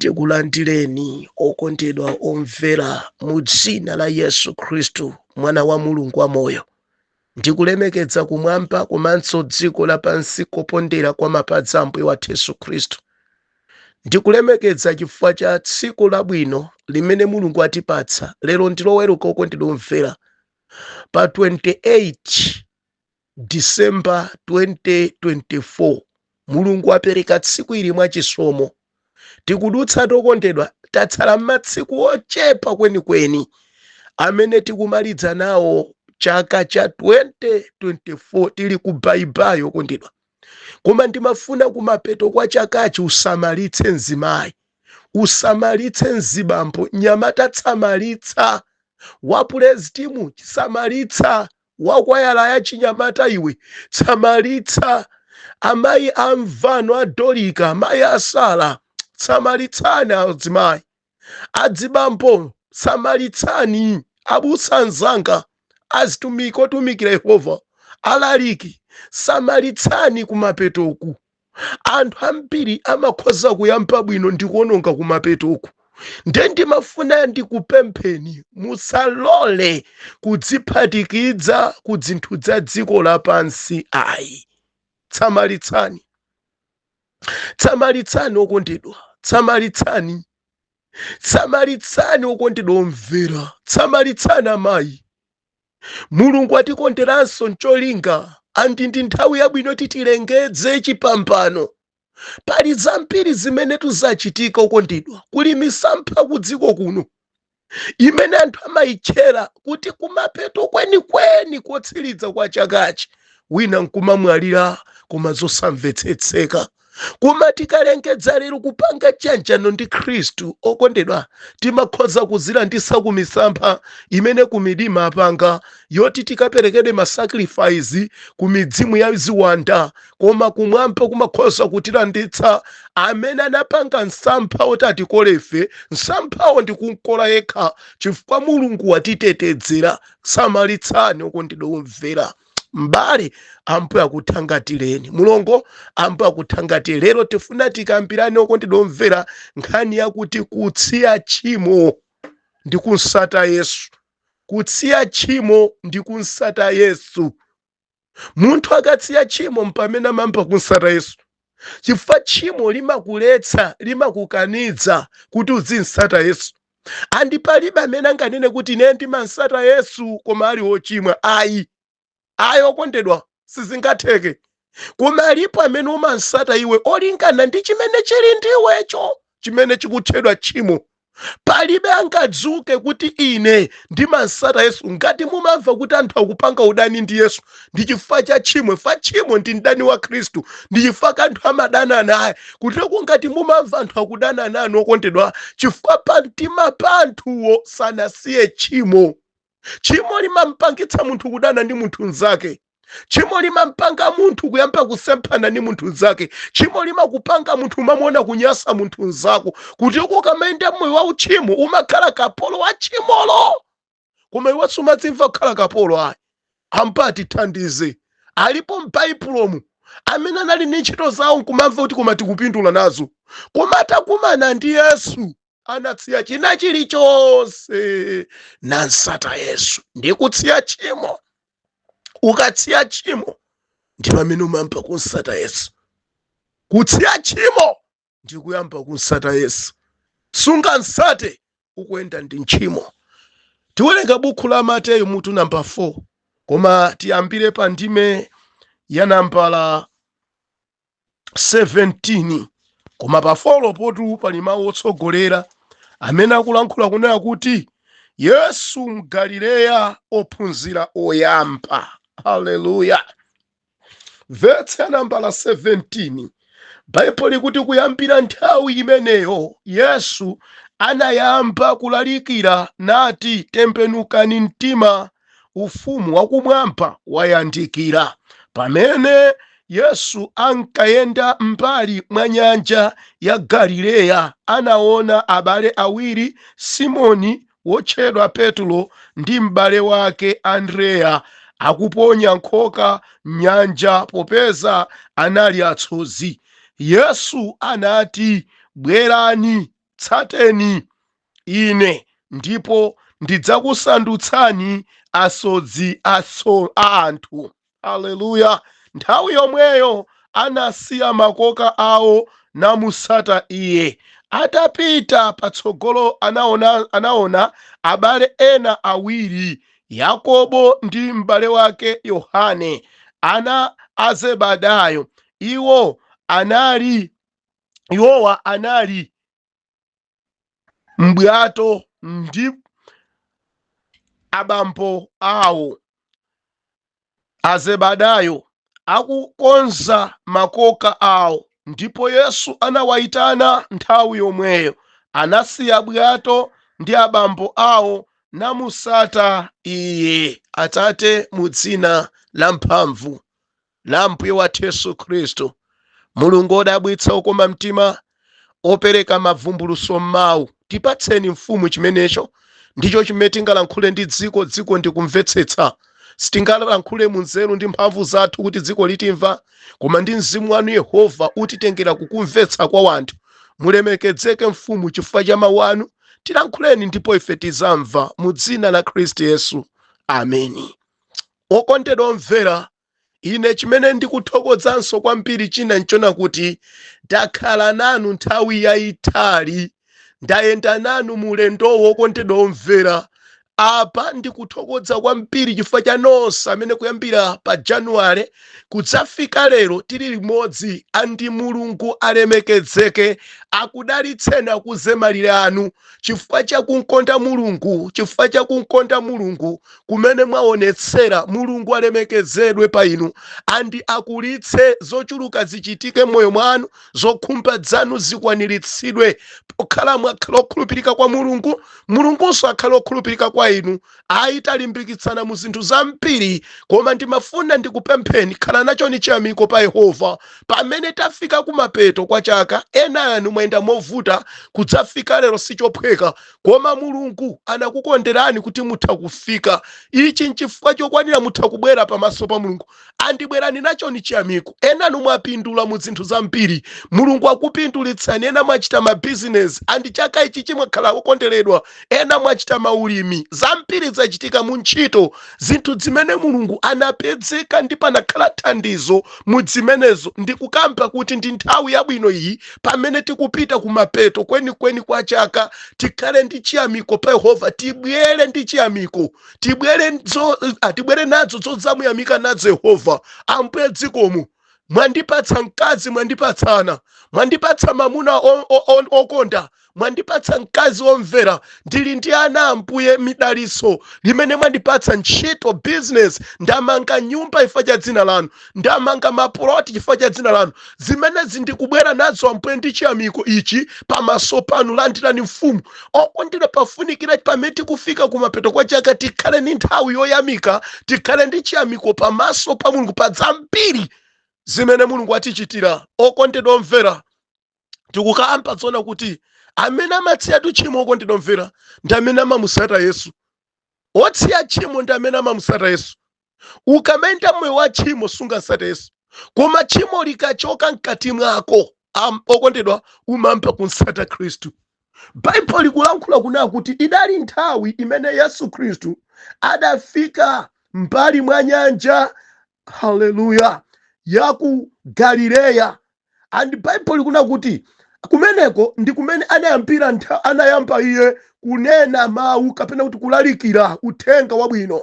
Tikulandireni okondedwa omvera mu dzina la Yesu Khristu mwana wa Mulungu wa moyo. Ndikulemekeza kumwamba komanso dziko lapansi kopondera kwa mapazi a Mbuye wathu Yesu Khristu. Ndikulemekeza chifukwa cha tsiku labwino limene Mulungu atipatsa. Lero ndiloweruka okondedwa omvera pa 28 December 2024. Mulungu apereka tsiku ili mwachisomo. Tikudutsa tokondedwa, tatsala matsiku ochepa kwenikweni amene tikumaliza nawo chaka cha 2024 tili ku baibai okondedwa. Koma ndimafuna kumapeto kwa chakachi usamalitse mzimayi, usamalitse mzibambo, nyamata tsamalitsa, wapulezitimu tsamalitsa, wakwayala ya chinyamata iwe tsamalitsa, amayi amvano adolika, amayi asala samalitsani adzimayi, adzibambo samalitsani, abusa anzanga, azitumiki otumikira Yehova, alaliki samalitsani kumapetoku. Anthu ambiri amakhoza kuyamba bwino ndikuononga kumapetoku. Ndimafuna ndikupempheni musalole kudziphatikiza ku zinthu za dziko lapansi ayi. Samalitsani, samalitsani okondedwa, samalitsani, samalitsani okondedwa omvera, samalitsani amayi. Mulungu atikonderanso ncholinga andi ndi nthawi yabwino titilengeze chipambano. Pali zambiri zimene tuzachitika okondedwa, kuli misampha ku dziko kuno imene anthu amayitchera kuti kumapeto kwenikweni kotsiriza kwa chakachi wina nkumamwalira koma zosamvetsetseka. Koma tikalengeza lero kupanga chanjano ndi Khristu okondedwa, timakhoza kuzilandisa ku misampha imene kumidima apanga yoti tikaperekede masacrifice ku midzimu ya ziwanda, koma kumwamba kumakhoza kutilanditsa amene anapanga nsampha oti atikolefe. Nsamphawo ndikunkola yekha chifukwa Mulungu watitetezera. Samalitsani okondedwa omvera. Mbale Ambuye akuthangatireni, mulongo Ambuye akuthangatire. Lero tifuna tikambirane okondedwa omvera nkhani yakuti kutsiya tchimo ndi kunsata Yesu. Kutsiya tchimo ndi kunsata Yesu. Munthu akatsiya tchimo mpamene amamba kunsata Yesu, chifukwa tchimo limakuletsa, limakukaniza kuti uzinsata Yesu. Andi palibe amene anganene kuti ine ndimansata Yesu koma ali wochimwa. Ayi okondedwa, sizingatheke. Koma alipo amene umansata iwe olingana ndi chimene chili ndiwecho, chimene chikutchedwa tchimo. Palibe angadzuke kuti ine ndimansata Yesu. Ngati mumamva kuti anthu akupanga udani ndi Yesu ndi chifukwa cha tchimo, fa tchimo ndi mdani wa Khristu, ndi chifukwa anthu amadana naye. Kuteko ngati mumamva anthu akudana nanu okondedwa, chifukwa pa mtima pa anthuwo sanasiye tchimo. Tchimo limampangitsa munthu kudana ndi munthu nzake. Tchimo limampanga munthu kuyamba kusemphana ndi munthu nzake. Tchimo limakupanga munthu umamuona kunyasa munthu nzako. Kuti ukamayenda moyo wa uchimo umakhala kapolo wa tchimolo. Koma iwe sumadzimva kukhala kapolo ayi. Ambuye atithandize. Alipo m'Baibulomu amene anali ndi ntchito zawo nkumamva kuti koma tikupindula nazo. Koma atakumana ndi Yesu anatsiya china chilichonse nansata Yesu. Ndi kutsiya tchimo. Ukatsiya tchimo ndi pamene umamba kunsata Yesu. Kutsiya tchimo ndi kuyamba kunsata Yesu. Sungansate ukuyenda ndi tchimo. Tiwerenga buku la Mateyu mutu namba 4, koma tiyambire pa ndime ya nambala 17. Koma pa 4 potu pali mawu otsogolera amene akulankhula kunena kuti Yesu mGalileya ophunzira oyamba. Haleluya. Verse ya nambala 17. Baibulo kuti kuyambira nthawi imeneyo Yesu anayamba kulalikira nati, tembenukani mtima, ufumu wakumwamba wayandikira. Pamene Yesu ankayenda mbali mwa nyanja ya Galileya, anaona abale awiri, Simoni wotchedwa Petro ndi m'bale wake Andreya, akuponya nkhoka nyanja popeza anali atsozi. Yesu anati, bwerani tsateni ine ndipo ndidzakusandutsani asodzi a anthu. Haleluya. Nthawi yomweyo anasiya makoka awo namusata iye. Atapita patsogolo anaona abale ena awiri, Yakobo ndi m'bale wake Yohane, ana a Zebedayo. Iwowa anali m'bwato ndi abambo awo a Zebedayo akukonza makoka awo. Ndipo Yesu anawayitana nthawi yomweyo, anasiya bwato ndi abambo awo namusata iye. Atate, mu dzina la mphamvu la Mbuye wathu Yesu Khristu, Mulungu wodabwitsa okoma mtima, opereka mavumbuluso m'mawu, tipatseni mfumu chimenecho ndicho chimene tingalankhule ndi dziko ndikumvetsetsa. Sitingalankhule mu nzeru ndi mphamvu zathu kuti dziko litimva, koma ndi mzimu wanu Yehova utitengera kukumvetsa kwa wanthu. Mulemekedzeke mfumu chifukwa cha mawu anu, tilankhuleni ndipo ife tizamva, mu dzina la Khristu Yesu, ameni. Okondedwa omvera, ine chimene ndikuthokozanso kwambiri china nchona kuti ndakhala nanu nthawi yayitali, ndayenda nanu mulendowo. Okondedwa omvera, apa ndikuthokoza kwambiri chifukwa cha nonse amene kuyambira pa Januwale kudzafika lero tili limodzi. Andi Mulungu alemekezeke, akudalitseni, akuzemalira anu chifukwa cha kunkonda Mulungu, chifukwa cha kunkonda Mulungu kumene mwaonetsera. Mulungu alemekezedwe pa inu, andi akulitse zochuluka zichitike m'moyo mwanu, zokhumba zanu zikwaniritsidwe. Pokhala mwakhala okhulupirika kwa Mulungu, Mulungunso akhala okhulupirika kwa inu. Talimbikitsana mu zinthu zambiri, koma ndimafuna ndikupempheni, khala nacho ni chiyamiko pa Yehova. Pamene tafika kumapeto kwa chaka, ena anu mwayenda movuta, kudzafika lero sichophweka, koma Mulungu anakukonderani kuti mutha kufika. Ichi nchifukwa chokwanira mutha kubwera pamaso pa Mulungu. Andibwerani nacho ni chiyamiko. Ena anu mwapindula mu zinthu zambiri, Mulungu akupindulitsani. Ena mwachita mabizinesi, andi chaka ichi chimwakhala okondweredwa. Ena mwachita maulimi, zambiri zachitika mu ntchito, zinthu zimene Mulungu anapezeka ndipo anakhala thandizo mu zimenezo. Ndikukamba kuti ndi nthawi yabwino iyi, pamene tikupita kumapeto kwenikweni kwa chaka, tikhale ndi chiyamiko pa Yehova. Tibwere ndi chiyamiko, tibwere nadzo zozamuyamika nadzo Yehova. Ambuye dzikomo, mwandipatsa mkazi, mwandipatsana, mwandipatsa mamuna okonda, mwandipatsa mkazi omvera, ndili ndi ana Ambuye midaliso limene mwandipatsa ntchito, business, ndamanga nyumba chifukwa cha dzina lanu, ndamanga mapuloti chifukwa cha dzina lanu. Zimenezi ndikubwera nazo Ambuye ndi chiyamiko ichi pamaso panu. Landirani mfumu. Okondedwa, pafunikira pamene tikufika kumapeto kwa chaka, tikhale ndi nthawi yoyamika, tikhale ndi chiyamiko pamaso pa Mulungu pa zambiri zimene Mulungu atichitira. Okondedwa omvera, tikukamba zona kuti amene amatsiya tchimo, okondedwa omvera, ndi amene amamusata Yesu. Otsiya tchimo ndi amene amamusata Yesu. Ukamenda moyo wa tchimo sungasata Yesu, koma tchimo likachoka mkati mwako, okondedwa, umampa kunsata Khristu. Baibulo likulankhula kuna kuti idali nthawi imene Yesu Khristu adafika mbali mwa nyanja, haleluya, ya ku Galileya. And Baibulo likuna kuti kumeneko ndi kumene anayamba iye kunena mawu, kapena kuti kulalikira uthenga wabwino,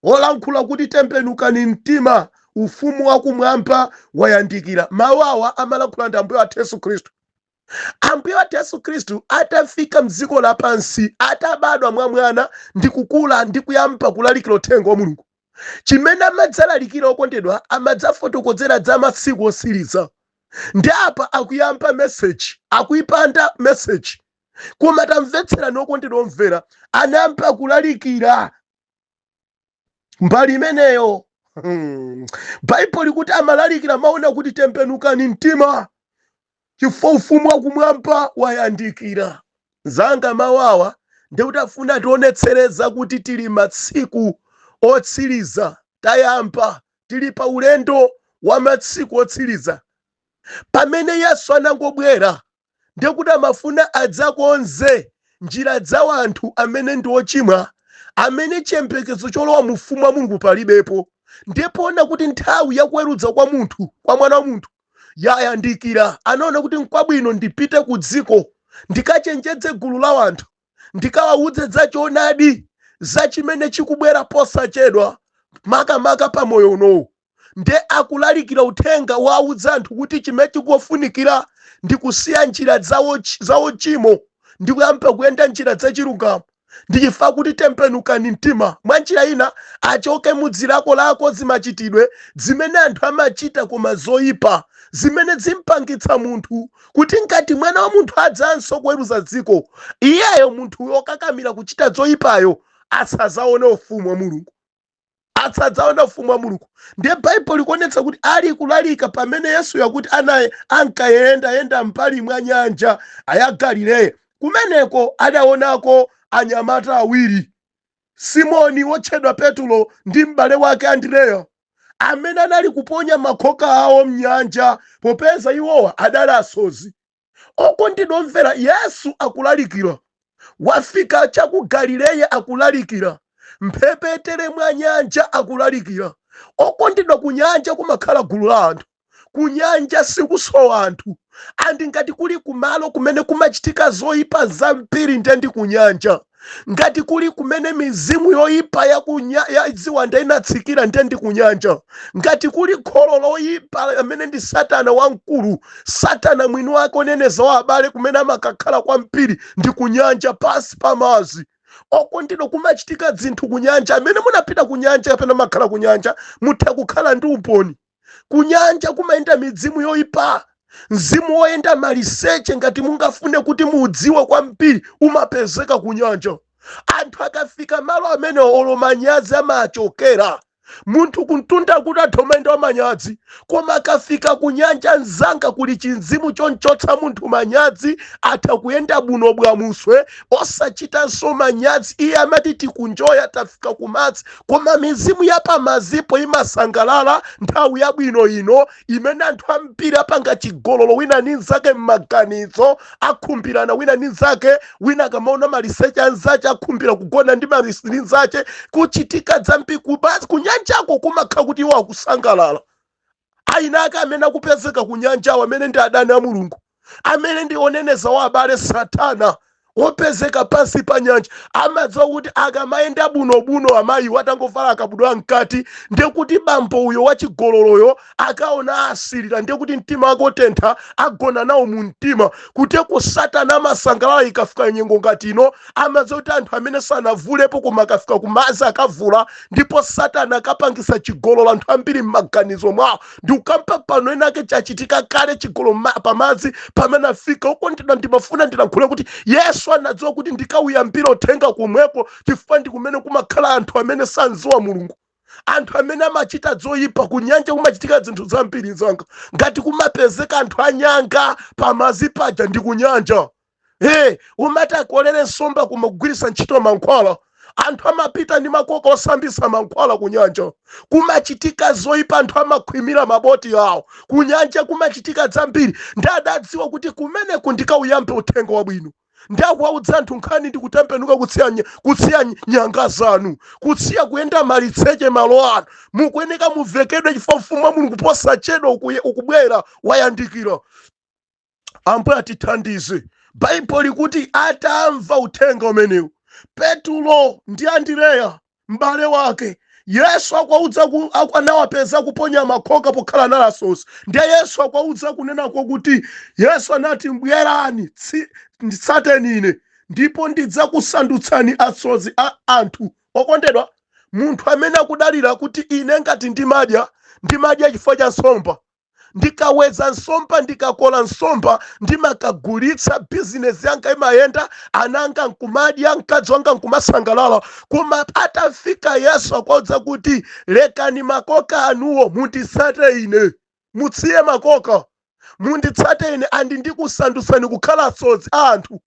olankhula kuti tembenukani mtima, ufumu wakumwamba wayandikira. Mawu awa amalankhula ndi Ambuye wathu Yesu Khristu. Ambuye wathu Yesu Khristu atafika mdziko lapansi, atabadwa mwa mwana ndi kukula ndi kuyamba kulalikira uthenga wa Mulungu. Chimene amadzalalikira, okondedwa, amadzafotokozera za masiku osiriza. Ndi apa akuyamba message, akuyipanda message. Koma tamvetsera okondedwa omvera, anayamba kulalikira mbali imeneyo. Baibulo likuti amalalikira maona kuti tembenukani mtima, chifukwa ufumu wakumwamba wayandikira. Zanga mawawa ndi utafuna tionetsereza kuti tili masiku otsiriza, tayamba tili pa ulendo wa masiku otsiriza. Pamene Yesu anangobwera ndekuti amafuna adzakonze njira za anthu amene ndi ochimwa, amene chiyembekezo cholowa mu ufumu wa Mulungu palibepo. Ndipo ona kuti nthawi yakuweruza kwa munthu, kwa mwana wa munthu yayandikira. Anaona kuti n'kwabwino ndipite ku dziko ndikachenjeze gulu la anthu, ndikawawuze za choonadi za chimene chikubwera posachedwa makamaka pa moyo unowu. Nde akulalikira uthenga wawuza anthu kuti chimene chikufunikira ndi kusiya njira zawo chimo ndi kuyamba kuyenda njira zachilungamo. Ndichifukwa kuti tembenukani mtima, mwa njira ina achoke mudzilako lako zimachitidwe zimene anthu amachita koma zoyipa, zimene zimpangitsa munthu kuti ngati mwana wa munthu adzanso kuweruza dziko, iyeyo munthu wokakamira kuchita zoyipayo asadzaone ufumu wa Mulungu, asadzaone ufumu wa Mulungu. Ndiye Baibulo likuonetsa kuti ali kulalika pamene Yesu yakuti anaye ankayenda mpali mwa nyanja ya Galileya. Kumeneko adaonako anyamata awiri, Simoni wotchedwa Petulo ndi m'bale wake Andreya, amene anali kuponya makhoka awo mnyanja popeza iwowa adali asozi. Okondedwa omvera, Yesu akulalikira, wafika cha ku Galileya akulalikira, mphepete mwa nyanja akulalikira. Okondedwa, ku nyanja kumakhala gulu la anthu, ku nyanja sikusowa anthu. Andi ngati kuli kumalo kumene kumachitika zoyipa zambiri ndi ku nyanja, ngati kuli kumene mizimu yoyipa ya ziwanda inatsikira ndi ku nyanja, ngati kuli kholo loyipa amene ndi Satana wamkulu, Satana mwini wake oneneza wa abale kumene amakakhala kwambiri ndi ku nyanja pansi pa madzi. Okondedwa, kumachitika zinthu ku nyanja. Amene munapita ku nyanja kapena makhala ku nyanja mutha kukhala ndi umboni. Ku nyanja kumayenda mizimu yoyipa, mzimu woyenda maliseche. Ngati mungafune kuti mudziwe kwambiri umapezeka ku nyanja. Anthu akafika malo amene olo manyazi amachokera, munthu kuntunda kuti athomayenda manyazi, koma akafika ku nyanja nzanga kuli chinzimu chonchotsa munthu manyazi, atha kuyenda buno bwamuswe osachitanso manyazi. Iye amati tikunjoya tafika ku madzi, koma mizimu yapamazipo imasangalala nthawi yabwino ino imene anthu ambiri apanga chigololo wina ndi nzake m'maganizo, akhumbirana wina ndi nzake, wina akamaona maliseche anzake akhumbira kugona ndi maliseche nzake, kuchitika zambiri ku nyanjako kumakhala kuti iwo akusangalala. Ainake amene akupezeka ku nyanjawo amene ndi adani a Mulungu, amene ndi oneneza wa abale Satana wopezeka pansi pa nyanja, amadziwa kuti akamayenda bunobuno amayi watangovala akabudwa mkati, ndiye kuti bambo uyo wachigololoyo akaona asilira, ndiye kuti mtima wake otentha agona nawo mu mtima, kuti ku Satana amasangalala ikafika nyengo ngati ino. Amadziwa kuti anthu amene sanavulepo koma akafika ku madzi akavula, ndipo Satana akapangisa chigololo anthu ambiri m'maganizo mwawo. Ndi ukampa pano enake chachitika kale chigololo pa madzi pamene afika. Okondedwa, ndimafuna ndilankhule kuti Yesu anadziwa kuti ndikawuyambira uthenga kumweko chifukwa ndi kumene kumakhala anthu amene sanziwa Mulungu, anthu amene amachita zoyipa. Ku nyanja kumachitika zinthu zambiri zanga, ngati kumapezeka anthu anyanga pamazi paja ndi ku nyanja. Umati akolere nsomba kumagwirisa ntchito mankhwala, anthu amapita ndi makoka osambisa mankhwala ku nyanja. Kumachitika zoyipa, anthu amakhwimira maboti awo. Ku nyanja kumachitika zambiri. Ndi adadziwa kuti kumeneku ndikawuyambe uthenga wabwino. Ndakuwawuza anthu nkhani ndi kutembenuka kutsiya nyanga zanu, kutsiya kuyenda maliseche malo anu. Mukuyeneka muvekedwe chifukwa ufumu wa Mulungu posachedwa ukubwera wayandikira. Ambuye atithandize. Baibulo likuti atamva uthenga umenewu, Petulo ndi Andreya m'bale wake, Yesu anawapeza kuponya makhoka pokhala nalasozi. Ndiye Yesu akwawuza kunenako kuti Yesu anati, mbwerani nditsateni ine ndipo ndidzakusandutsani asozi a anthu. Okondedwa, munthu amene akudalira kuti ine ngati ndimadya chifukwa cha nsomba, ndikaweza nsomba ndikakola nsomba ndimakagulitsa, bizinesi yanga imayenda, ananga nkumadya, mkazi wanga nkumasangalala. Koma atafika Yesu akwawuza kuti lekani makoka anuwo munditsate ine, mutsiye makoka munditsate ine, andi ndikusandutsani kukhala asozi a anthu.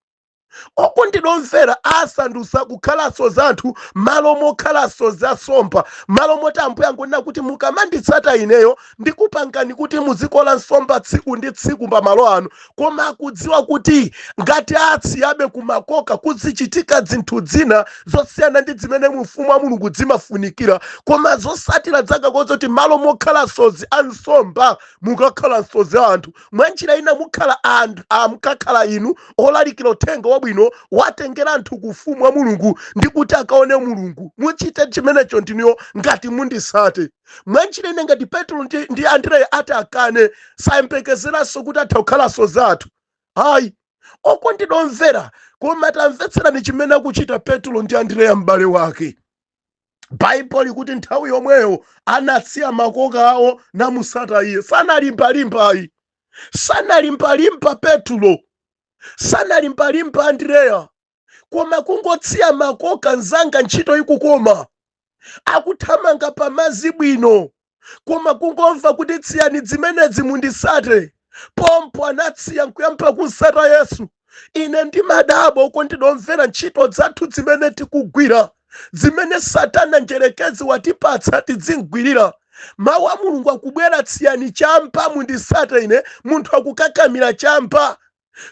okundinomvera asandutsa kukhalaso zanthu malo mokhalaso za nsomba, malo moti Ambuye angonena kuti mukamanditsata ineyo ndikupangani kuti muzikola nsomba tsiku ndi tsiku pa malo ano, koma akudziwa kuti ngati atsiyabe kumakoka kuzichitika zinthu zina zosiyana ndi zimene mu ufumu wa Mulungu zimafunikira, koma zosatira zakakonza kuti malo mokhala sozi a nsomba mukakhala sozi anthu. Mwa njira ina mukhala anthu mukakhala inu olalikira uthenga wabwino watengera anthu ku ufumu wa Mulungu ndi kuti akaone Mulungu. Muchite chimenecho ndiniyo ngati mundisate. Mwa njira ina ngati Petro ndi Andreya ati akane sayembekezeranso kuti atha kukhala sozi athu. Hayi, okundinomvera koma tamvetserani chimene akuchita Petro ndi Andreya m'bale wake. Bhaibuli kuti nthawi yomweyo anasiya makoka awo namusata iye. Sanalimbalimbayi, sanalimbalimba Petro, sanalimbalimba Andreya, koma kungotsiya makoka nzanga ntchito ikukoma, akuthamanga pamazi bwino, koma kungomva kuti tsiyani zimenezi mundisate. Pompo anatsiya nkuyamba kunsata Yesu. Ine ndimadabwa okundinomvera ntchito zathu zimene tikugwira, zimene Satana njerekezi watipatsa tizingwirira. Mawu a Mulungu akubwera tsiyani champa mundisate ine, munthu akukakamira champa.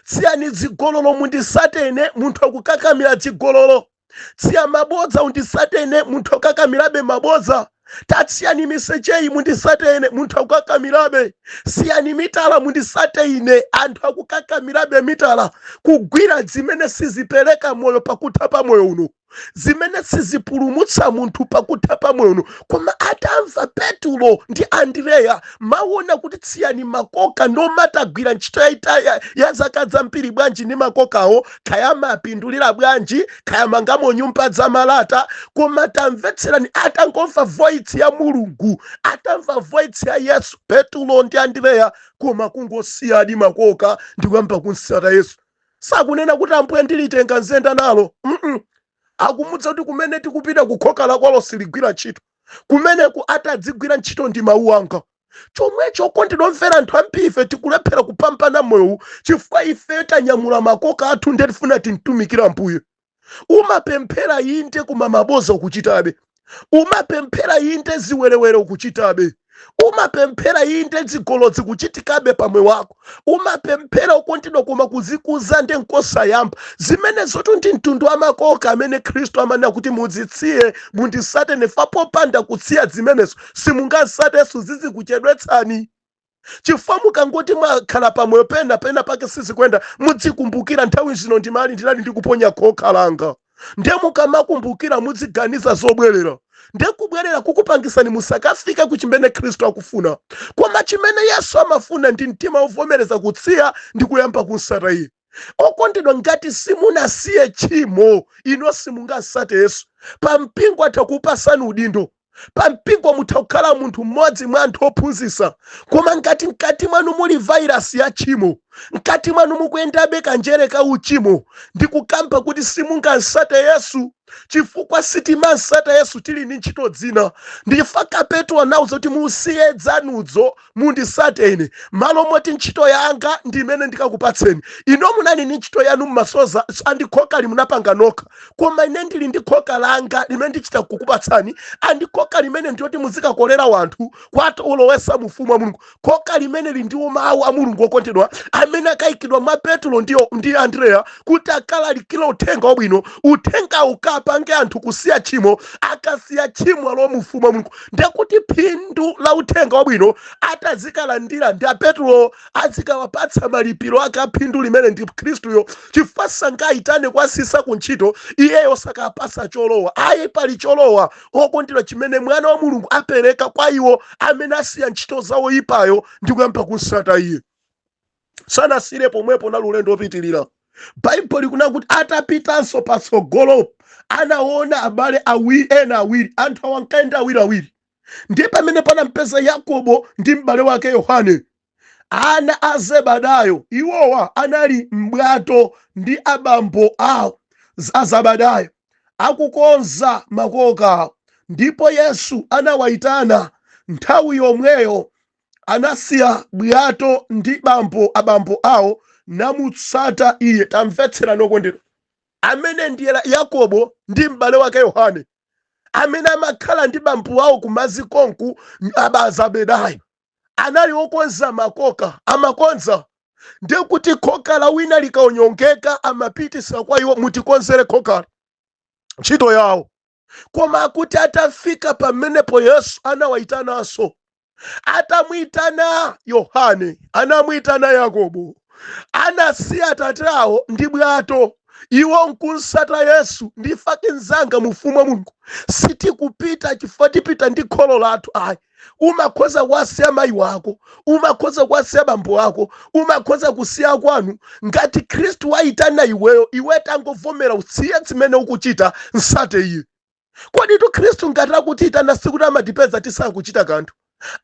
Tsiyani zigololo mundisate ine, munthu akukakamira zigololo. Tsiya mabodza undisate ine, munthu akukakamirabe mabodza. Tatsiyani misecheyi mundisate ine, munthu akukakamirabe. Siyani mitala mundisate ine, anthu akukakamirabe mitala. Kugwira zimene sizipereka moyo pakutha pa moyo uno, zimene sizipulumutsa munthu pakutha pa moyo uno. Koma atamva Petro ndi Andreya maona kuti tsiyani makoka ndomatagwira ntchito ya zaka zambiri bwanji ndi makokawo, kaya mapindulira bwanji, kaya mangamo nyumba za malata, koma tamvetserani atangomva voice ya Mulungu, atamva voice ya Yesu. Petro ndi Andreya koma kungosiya di makoka ndikuyamba kunsata Yesu. Sakunena kuti Ambuye ndilitenga nzenda nalo. Akumudza kuti kumene tikupita kukhoka lakwalo siligwira ntchito, kumene atadzigwira ntchito ndi mawu anga. Chomwecho okundinomvera anthu ambiri ife tikulephera kupambana moyo chifukwa ife tanyamula makoka athu ndi tifuna timtumikira Ambuye. Umapemphera inde koma maboza ukuchitabe, umapemphera inde ziwerewere ukuchitabe, umapemphera inde zigolo zikuchitikabe pamwe wako, umapemphera ukondidwa koma kuzikuza ndi nkosayamba. Zimene zotu ndi mtundu wa makoka amene Khristu amanena kuti muzitsiye mundisate nefa popanda kutsiya zimenezo simungasateso zizikuchedwetsani. Chifukwa mukangoti mwakhala pamoyo pena pake sizikwenda, mudzikumbukira nthawi zino ndinali ndikuponya khoka langa. Ndiye mukamakumbukira mudziganiza zobwerera. Ndiye kubwerera kukupangisani musakafika kuchimene Khristu akufuna. Koma chimene Yesu amafuna ndi mtima uvomereza kutsiya ndi kuyamba kunsata iye. Okondedwa ngati simunasiye tchimo ino simungasate Yesu. Pampingo atakupasani udindo, pampingo mutakhala munthu mmodzi mwa anthu ophunzitsa, koma ngati mkati mwanu muli virus ya tchimo, mkati mwanu mukuyendabe kanjere ka uchimo, ndikukamba kuti simungasate Yesu. Chifukwa sitimasata Yesu tili ndi ntchito dzina. Ndifaka Petro anauza kuti musiye dzanudzo mundisate ine, malo moti ntchito yanga ndimene ndikakupatseni. Ino munali ndi ntchito yanu mmasoza andikhoka limunapanga nokha, koma ine ndili ndi khoka langa limene ndichita kukupatsani. Andikhoka limene ndiyoti muzikakolera wanthu kwati ulowesa mu ufumu wa Mulungu. Khoka limene lindiwo mawu a Mulungu okondedwa amene akayikidwa mwa Petro ndi Andreya kuti akalalikira uthenga wabwino, uthenga ukapange anthu kusiya tchimo. Akasiya tchimo alo mu ufumu wa Mulungu, ndekuti phindu la uthenga wabwino atazikalandira ndi Petro azikawapatsa malipiro aka phindu limene ndi Khristuyo. Chifukwa sangayitane kwasisa kuntchito iyeyo sakapasa cholowa. Ayi pali cholowa okondedwa chimene mwana wa Mulungu apereka kwa iwo amene asiya ntchito zawo ipayo ndi kuyamba kunsata iye. Sanasire pomwepo na ulendo opitirira. Bhaibuli kuna kuti atapitanso patsogolo anaona abale awiri, anthu awankaenda awiri. Ndiye pamene panampeza Yakobo ndi m'bale wake Yohane, ana a Zebedayo. Iwowa anali m'bwato ndi abambo awo a Zebedayo akukonza makoka awo. Ndipo Yesu anawayitana nthawi yomweyo, anasiya bwato ndi abambo awo namutsata iye. Tamvetsera nokondedwa, amene ndiye Yakobo ndi m'bale wake Yohane, amene amakhala ndi bambo wawo kumadzi konku Zebedayo, anali okonza makoka, amakonza. Ndiye kuti khoka la wina likaonyongeka amapitisa kwa iwo, mutikonzere khokali, ntchito yawo. Koma kuti atafika pamenepo Yesu anawayitananso, atamuyitana Yohane, anamuyitana Yakobo, anasiya atate awo ndi bwato, iwo nkunsata Yesu. Ndife anzanga mu ufumu wa Mulungu, sitikupita chifukwa tipita ndi kholo lathu ayi. Umakhoza kuwasiya mayi wako, umakhoza kuwasiya bambo wako, umakhoza kusiya kwanu. Ngati Khristu wayitana iweyo, iwe tangovomera usiye zimene ukuchita, nsate iye. Kodi tu Khristu ngati akutiyitana sikuti amatipeza tisakuchita kanthu?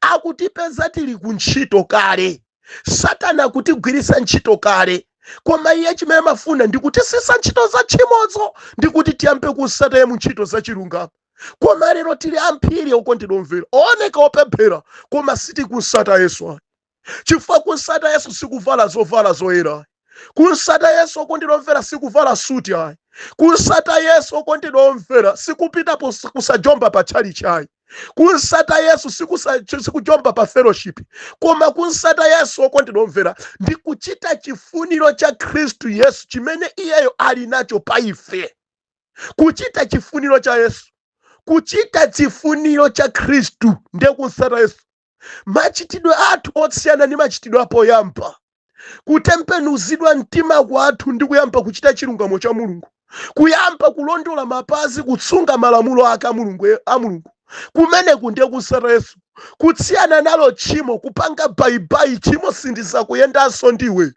Akutipeza tili ku ntchito kale. Satana akutigwirisa ntchito kale, koma iye chimene amafuna ndikutisisa ntchito za tchimozo, ndikuti tiyambe kunsata mu ntchito za chilungamo. Koma lero tili amphiri okondedwa omvera, ooneka opemphera, koma sitikunsata Yesu ayi. Chifukwa kunsata Yesu sikuvala zovala zoyera. Kunsata Yesu okondedwa omvera sikuvala suti ayi. Kunsata Yesu okondedwa omvera sikupita kusajomba pa chalichi ayi. Kunsata Yesu sikujomba pa fellowship, koma kunsata Yesu okondedwa omvera ndi kuchita chifuniro cha Khristu Yesu chimene iyeyo ali nacho pa ife. Kuchita chifuniro cha Yesu, kuchita chifuniro cha Khristu ndiye kunsata Yesu. Machitidwe athu otsiyana ndi machitidwe apoyamba, kutembenuzidwa mtima kwathu ndi kuyamba kuchita chilungamo cha Mulungu, kuyamba kulondola mapazi, kutsunga malamulo ake a Mulungu. Kumeneku ndiye kunsata Yesu. Kutsiyana nalo tchimo, kupanga bayibayi, tchimo sindizakuyendanso ndiwe,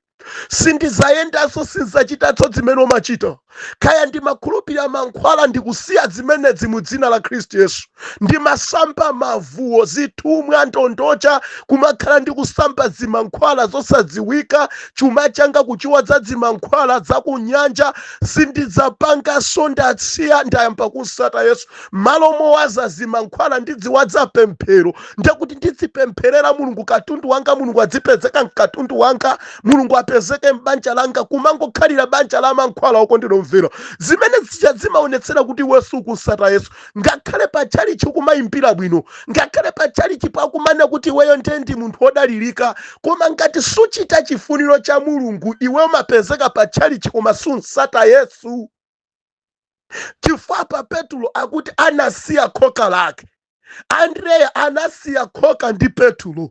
sindizayendanso, sindizachitanso zimene umachita. Kaya ndimakhulupirira mankhwala ndikusiya zimenezi mu dzina la Khristu Yesu. Ndimasamba mavuwo, zithumwa, ndondocha, kumakhala ndi kusamba zimankhwala zosadziwika, chuma changa kuchiwadza zimankhwala za kunyanja, sindidzapanganso, ndatsiya, ndayamba kunsata Yesu. Malo mowaza zimankhwala ndidziwadza pemphero, ndikuti ndizipempherera Mulungu, katundu wanga Mulungu adzipezeka mkatundu wanga, Mulungu apezeke m'banja langa, kumangokhalira banja la mankhwala okondedwa omvera. Zimene zimaonetsera kuti Yesu ukunsata Yesu. Ngakhale pachali chikumayimbira bwino, ngakhale pachali chipakumana kuti iweyo ndi munthu wodalirika, koma ngati suchita chifuniro cha Mulungu, iwe umapezeka pachali chikoma sunsata Yesu. Chifukwa pa Petro akuti anasiya khoka lake, Andreya anasiya khoka ndi Petro,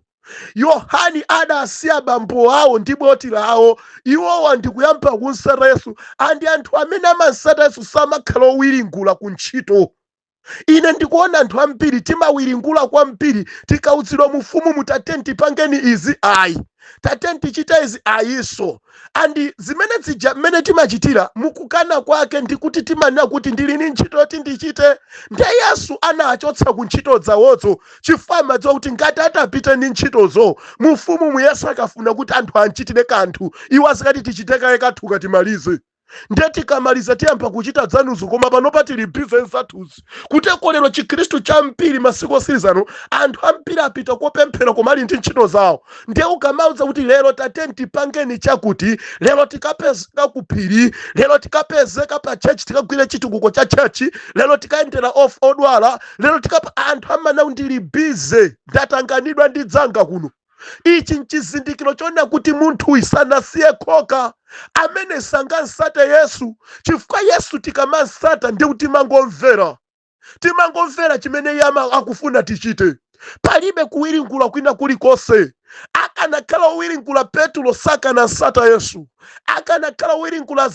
Yohani adasiya bambo awo ndi boti lawo, iwowa ndikuyamba kunsata Yesu. Andi anthu amene amansata Yesu samakhala owiringula ku ntchito. Ine ndikuona anthu ambiri timawiringula kwambiri, tikaudzidwa mu ufumu mutatenti tipangeni izi ayi, tatenti tichita izi ayiso. Andi zimene zija mmene timachitira mukukana kwake ndikuti timanena kuti ndili ni ntchito yoti ndichite. Ndiye Yesu anachotsa ku ntchito zawozo, chifukwa amadziwa kuti ngati atapita ndi ntchitozo mu ufumu mu Yesu akafuna kuti anthu anchitire kanthu, iwo azikati tichite kaye kathuka timalize. Ndiye tikamaliza tiyamba kuchita zanuzo, koma panopa tili business zathuzi. Kuteko lero chikhristu cha mpiri masiku osizano, anthu ampiri apita kopemphera komali ndi ntchito zawo. Ndiye ukamauza kuti lero tatenti pangeni chakuti, lero tikapezeka kuphiri, lero tikapezeka pa church tikagwire chitukuko cha church, lero tikayendera off odwala, lero anthu amana ndili busy, ndatanganidwa ndi dzanga kuno. Ichi nchizindikiro chona kuti munthu isanasiye khoka, amene sangansate Yesu. Chifukwa Yesu tikamansata ndi kuti timangomvera chimene iye akufuna tichite. Palibe kuwiringula kwina kulikonse. Akanakhala owiringula Petro sakanansata Yesu, akanakhala owiringula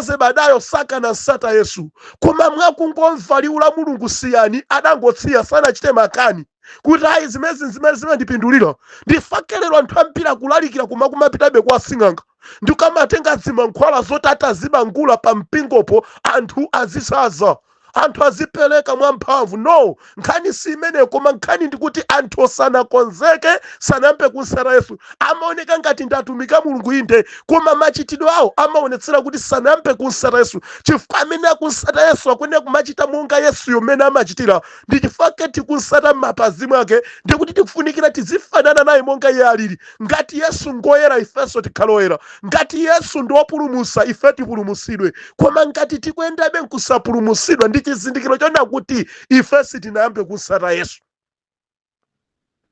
Zebedayo sakanansata Yesu. Koma mwakungomva liwu la Mulungu siyani, adangotsiya sanachite makani kuti ayi zimene zimandipindulira. Ndifakelero anthu ampira kulalikira kumapitabe kwa sing'anga, ndikamatenga zimankhwala zoti atazibangula pa mpingopo anthu azisaza. anthu azipereka mwamphamvu. No, nkhani si imeneyo, koma nkhani ndikuti anthu sanakonzeke, sanayambe kunsata Yesu. Amaoneka ngati ndi atumiki a Mulungu inde, koma machitidwe awo amaonetsera kuti sanayambe kunsata Yesu. Chifukwa amene akunsata Yesu akuyenera kumachita monga Yesu yomene amachitira. Ndi chifukwa tikunsata m'mapazi mwake, ndikuti tikufunikira tizifanana naye monga iye alili. Ngati Yesu ngoyera, ifenso tikhale oyera. Ngati Yesu ndi wopulumutsa, ife tipulumutsidwe. Koma ngati tikuyendabe nkusapulumutsidwa, ndi chizindikiro chona kuti ife sitinayambe kunsata Yesu.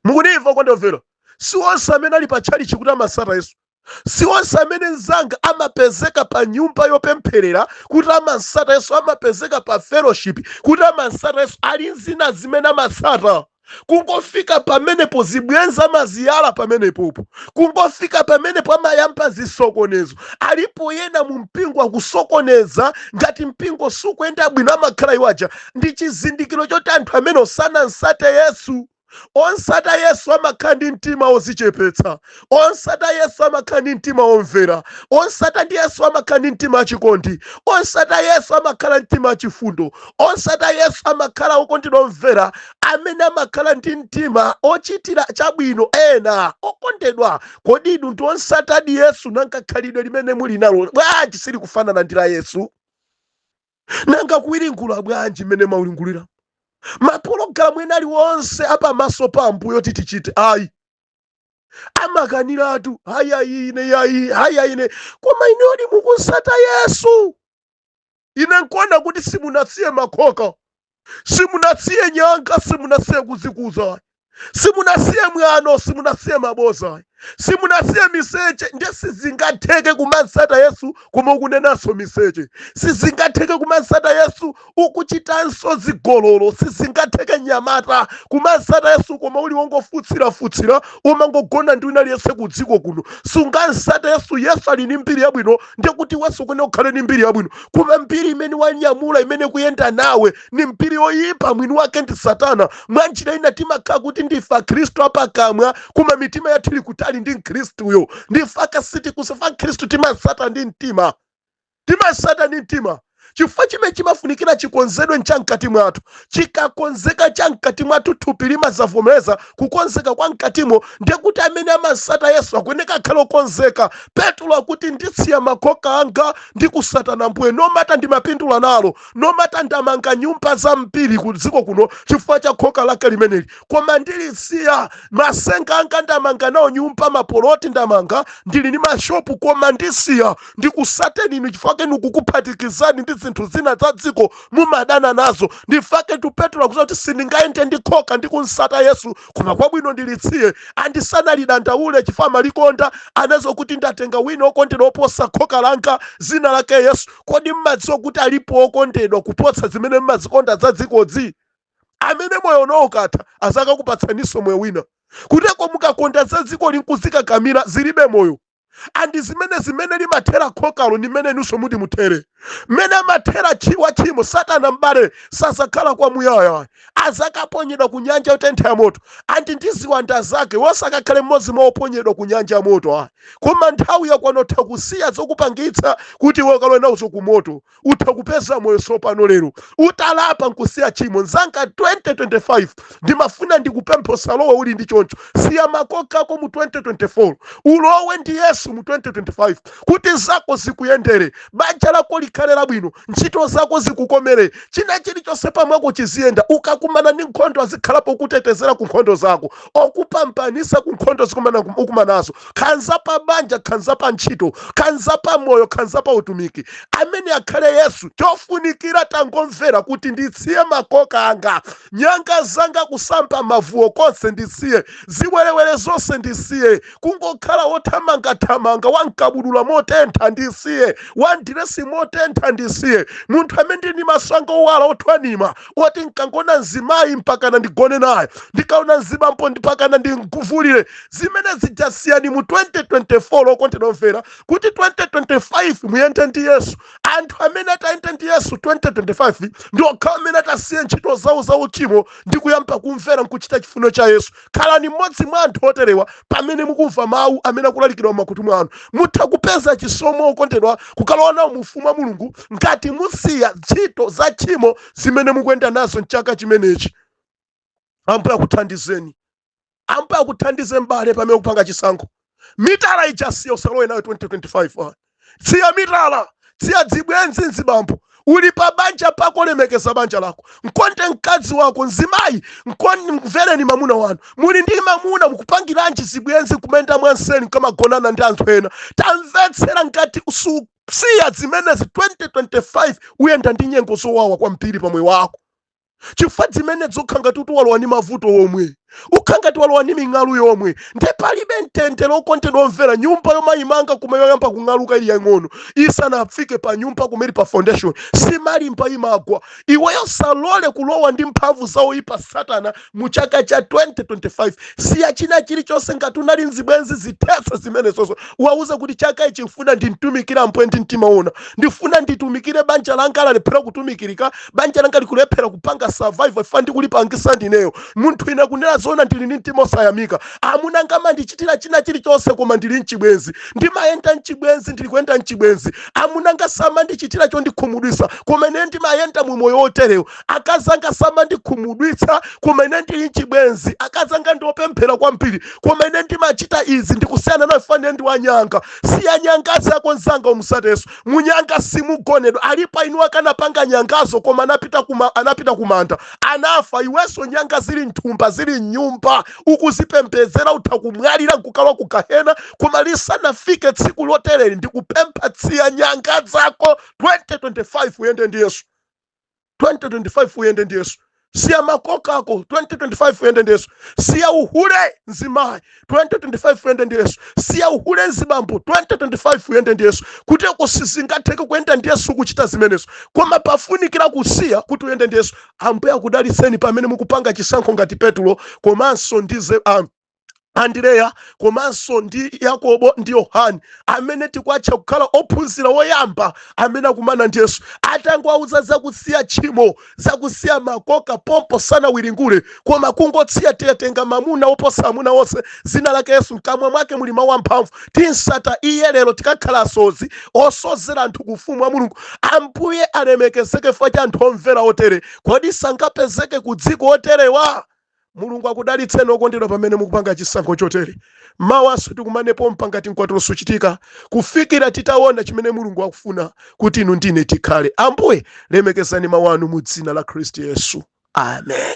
Mukundimva kondovera? Si onse amene ali pa tchalichi kuti amasata Yesu. Si onse amene nzanga amapezeka pa nyumba yopempherera kuti amasata Yesu, amapezeka pa fellowship kuti amasata Yesu. Ali nzina zimene amasata. Kungofika pamenepo zibwenza amaziyala pamenepopo. Kungofika pamenepo amayamba zisokonezo. Alipo yena mu mpingo akusokoneza ngati mpingo sukuyenda bwino amakhala iwaja. Ndi chizindikiro choti anthu amene sanansate Yesu. Onsata Yesu amakhala ndi mtima wodzichepetsa. Onsata Yesu amakhala ndi mtima womvera. Onsata ndi Yesu amakhala ndi mtima wachikondi. Onsata Yesu amakhala mtima wachifundo. Onsata Yesu amakhala okondedwa omvera, amene amakhala ndi mtima ochitira chabwino ena okondedwa. Kodi inu ndi onsatadi Yesu nanga khalidwe limene muli nalo bwanji sili kufanana ndi la Yesu? Nanga kuwiringula bwanji mmene mawulingulira? Mapulogalamu ena aliwonse apamaso pa Ambuye oti tichite ayi amakaniratu ine. Koma ine odi mukunsata Yesu. Ine nkuona kuti simunasiye makoka, simunasiye nyanga, simunasiye kuzikuza, simunasiye mwano, simunasiye maboza, simunasiye miseche. Ndiye sizingatheke kumansata Yesu koma ukunenanso miseche. Sizingatheke kumansata Yesu ukuchitanso zigololo. Sizingatheke nyamata kumansata Yesu koma uli wongofutsira umangogona ndi wina aliyense ku dziko kuno. Sungansata Yesu. Yesu ali ndi mbiri yabwino, ndiye kuti Yesu kwene ukhale ndi mbiri yabwino. Koma mbiri imene wanyamula, imene kuyenda nawe ni mbiri yoyipa, mwini wake ndi Satana. Mwanjira ina timakhala kuti ndifa Khristu apakamwa, koma mitima yathu ili kutali ndi Khristuyo. Ndifaka siti kusafa Khristu timasata ndi mtima. Timasata ndi mtima. Chifukwa chimene chimafunikira chikonzedwe mchankati mwathu. Chikakonzeka chamkati mwathu thupi limazavomereza kukonzeka kwa mkatimo. Ndiye kuti amene amasata Yesu akuyeneka akhale okonzeka. Petro akuti ndisiya makoka anga ndi kusatana Ambuye, nomata ndimapindula nalo, nomata ndamanga nyumba za mpiri ku dziko kuno chifukwa cha khoka lake limeneli. Koma ndilisiya masenga anga ndamanga nawo nyumba, mapoloti ndamanga, ndili ndi mashopu, koma ndisiya ndikusateni inu chifukwa kenu kukuphatikizani ndi zinthu zina za dziko mumadana nazo. Ndifake tu Petro akuza kuti sindingaende ndikhoka ndikunsata Yesu, koma kwabwino ndilitsiye. Andisanalidandaule chifukwa malikonda anazokuti ndatenga wina okondedwa oposa khoka langa, zina lake Yesu. Kodi mmadziwa kuti alipo okondedwa kuposa zimene mmazikonda za dzikodzi? Amene moyo unaokatha azakakupatsaniso moyo wina. Kuteko mukakonda za dziko linkuzika kamira zilibe moyo. Andi zimene limathera khokalo ndi mmene inunso muti muthere. Mmene amathera chiwa chimo Satana mbale sazakhala kwa muyaya. Azakaponyedwa ku nyanja yotentha ya moto. Andi ndi ziwanda zake wosakakhale mmodzi mwa oponyedwa ku nyanja ya moto. Koma nthawi yakwana utha kusiya zokupangitsa kuti ukalowe nazo ku moto. Utha kupeza moyo sopano lero. Utalapa nkusiya chimo. Nzanga 2025 ndimafuna ndikupempha lowe uli ndi choncho. Siya makoka ako mu 2024. Ulowe ndi Yesu mu 2025 kuti zako zikuyendere, banja lako likhale labwino, ntchito zako zikukomere, china chilichonse pamwako chiziyenda. Ukakumana ndi nkhondo azikhalapo kutetezera ku nkhondo zako, okupambanisa ku nkhondo zikumanazo. Khanza pa banja, khanza pa ntchito, khanza pa moyo, khanza pa utumiki. Amene akhale Yesu chofunikira tangomvera kuti nditsiye makoka anga, nyanga zanga kusampa mavuo konse ndisiye, ziwerewere zonse ndisiye, kungokhala wothamangathamanga, wankabudula motentha ndisiye, wandiresi motentha ndisiye. Munthu amene ndi masanga owala othwanima oti nkangona nzimayi mpakana ndigone naye, ndikaona nzibampo mpakana ndikuvulire. Zimene zijasiyani mu 2024 okondedwa omvera, kuti 2025 muyende ndi Yesu. Anthu amene atayenda ndi Yesu 2025 ndi okhala amene atasiye ntchito zawo za uchimo ndi kuyamba kumvera nkuchita chifuniro cha Yesu. Khalani mmodzi mwa anthu oterewa pamene mukumva mawu amene akulalikidwa m'makutu mwanu. Mutha kupeza chisomo okondedwa kukalowa nawo mu ufumu wa Mulungu. mulungu ngati musiya ntchito za tchimo zimene mukuyenda nazo mchaka chimenechi. Ambuye akuthandizeni, ambuye akuthandize mbale pamene kupanga chisankho. Mitala ijasiya usalowe nayo 2025. Siya mitala, siya dzibwenzi nzibambo. Uli pa banja pako, lemekeza banja lako. Mkonde mkazi wako, nzimayi mvereni mamuna wanu. Muli ndi mamuna mukupangiranji zibwenzi kumenda mwanseni kama gonana ndi anthu ena. Tamvetsera ngati siya zimenezi 2025 uyenda ndi nyengo zowawa kwambiri pamwe wako. Chifukwa zimene zokha tutu walowa ndi mavuto omwe, ukha walowa ndi ming'alu yomwe. Nde palibe mtendere okondedwa omvera. Nyumba yomayimanga kumayoyamba kung'aluka ili yang'ono isanafike pa nyumba kumene pa foundation simalimba imagwa. Iweyo salole kulowa ndi mphamvu zawoyipa Satana mu chaka cha 2025. Siya china chilichonse ngati unali nzibwenzi zithetsa zimenezozo. Uwauze kuti chaka ichi ndifuna ndimtumikire Ambuye ndi mtima wona. Ndifuna nditumikire banja langa lalephera kutumikirika, banja langa likulephera kupanga survival ifa ndikulipangisa ndineyo. Munthu ina kunena zona ndili ndi mtima osayamika. Amuna ngama ndichitira china chilichonse koma ndili mchibwenzi. Ndimayenda mchibwenzi, ndili kuyenda mchibwenzi. Amuna ngasama ndichitira cho ndikhumudwisa koma ine ndimayenda mu moyo oterewo. Akazanga sama ndikhumudwitsa koma ine ndili mchibwenzi. Akazanga ndiopemphera kwambiri koma ine ndimachita izi ndikusiyana nawo ifa ndi wanyanga. Siya nyangazi yako nzanga umusateso. Munyanga simugonedwa. Alipa inu akanapanga nyangazo koma anapita kumanda. Anafa. Iweso nyanga zili nthumba zili nyumba ukuzipembezera utakumwalira kukalowa kugahena koma lisanafike tsiku lotereri ndikupempha tsiya nyanga zako 2025 uyende ndi Yesu. 2025 uyende ndi Yesu. Siya makoka ako 2025 uyende ndi Yesu. Siya uhule nzimayi 2025 uyende ndi Yesu. Siya uhule nzibambo 2025 uyende ndi Yesu. Kuti kusizingatheke kuyenda ndi Yesu kuchita zimenezo koma pafunikira kusiya kuti uyende ndi Yesu. Ambuye akudaliseni pamene mukupanga chisankho ngati Petro komanso ndize Andrea komanso ndi Yakobo ndi Yohani amene tikwacha kukhala ophunzira woyamba amene akumana ndi Yesu. Atangwauza zakusiya tchimo, zakusiya makoka pompo sana wiringule koma kungotsiya tenga mamuna oposa amuna onse zina lake Yesu mkamwa mwake muli mawu amphamvu. Tinsata iye lero tikakhala asozi osozera anthu kufumu wa Mulungu. Ambuye alemekezeke chifukwa cha anthu omvera otere. Kodi sangapezeke ku dziko oterewa? Mulungu akudalitseni okondedwa pamene mukupanga chisankho chotere. Mawaso tikumanepo mpangati mkwatulo suchitika kufikira titaona chimene Mulungu akufuna kuti inu ndine tikhale. Ambuye lemekezani mawu anu mu dzina la Kristu Yesu. Amen.